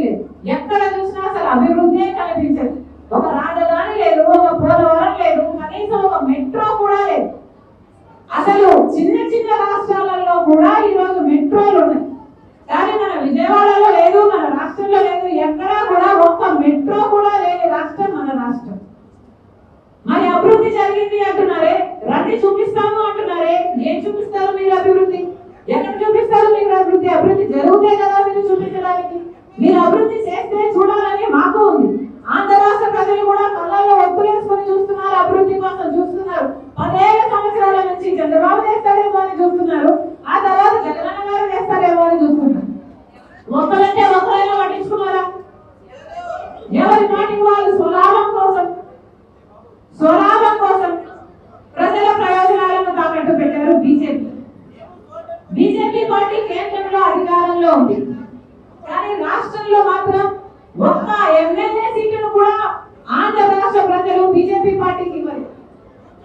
లేదు. ఎక్కడ చూసినా అసలు అభివృద్ధి కనిపించదు. ఒక రాజధాని లేదు, ఒక పోలవరం లేదు, కనీసం ఒక మెట్రో కూడా లేదు. అసలు చిన్న చిన్న రాష్ట్రాలలో కూడా ఈరోజు మెట్రోలు ఉన్నాయి, కానీ మన విజయవాడలో లేదు, మన రాష్ట్రంలో లేదు. ఎక్కడా కూడా ఒక్క మెట్రో కూడా లేని రాష్ట్రం మన రాష్ట్రం. మరి అభివృద్ధి జరిగింది అంటున్నారే, రండి చూపిస్తాము అంటున్నారే. ఏం చూపిస్తారు మీరు అభివృద్ధి? ఎక్కడ చూపిస్తారు మీరు అభివృద్ధి? అభివృద్ధి జరుగుతాయి కదా మీరు చూపించడానికి. మీరు అభివృద్ధి చేస్తే చూడాలని మాకు ఉంది. ఆంధ్ర రాష్ట్ర ప్రజలు కూడా కళ్ళల్లో ఒత్తులేసుకొని చూస్తున్నారు, అభివృద్ధి కోసం చూస్తున్నారు. 10 సంవత్సరాల నుంచి చంద్రబాబు చేస్తాడేమో అని చూస్తున్నారు, ఆ తర్వాత జగనన్న గారు చేస్తారేమో అని చూస్తున్నారు. ఒక్కరంటే ఒక్కరైనా పట్టించుకున్నారా? ఎవరి మాటికి వాళ్ళు స్వలాభం కోసం ప్రజల ప్రయోజనాలను తాకట్టు పెట్టారు బీజేపీ పార్టీ. కేంద్రంలో అధికారంలో ఉంది, కానీ రాష్ట్రంలో మాత్రం ఒక్క ఎమ్మెల్యే సీటును కూడా ఆంధ్ర రాష్ట్ర ప్రజలు బీజేపీ పార్టీకి ఇవ్వలేదు.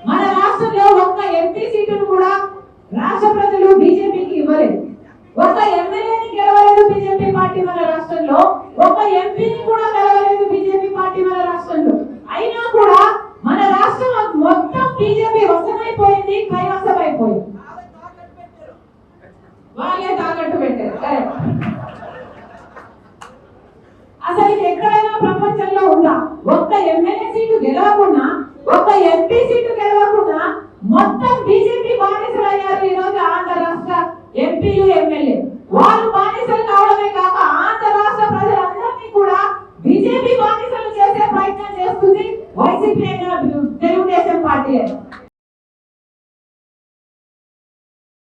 మన రాష్ట్రంలో ఒక్క ఎంపీ సీటును కూడా రాష్ట్ర ప్రజలు బీజేపీకి ఇవ్వలేదు. ఒక ఎమ్మెల్యేని గెలవలేదు బీజేపీ పార్టీ మన రాష్ట్రంలో, ఒక ఎంపీని కూడా గెలవలేదు బీజేపీ పార్టీ మన రాష్ట్రంలో. అయినా కూడా మన రాష్ట్రం మొత్తం బీజేపీ వశమైపోయింది, కైవసమైపోయింది. వాళ్ళే తాకట్టు పెట్టారు. అసలు ఎక్కడైనా ప్రపంచంలో ఉందా ఒక్క ఎమ్మెల్యే సీటు గెలవకుండా, ఒక్క ఎంపీ సీటు గెలవకుండా మొత్తం బీజేపీ బానిసలు అయ్యారు ఈరోజు ఆంధ్ర రాష్ట్ర ఎంపీలు ఎమ్మెల్యే.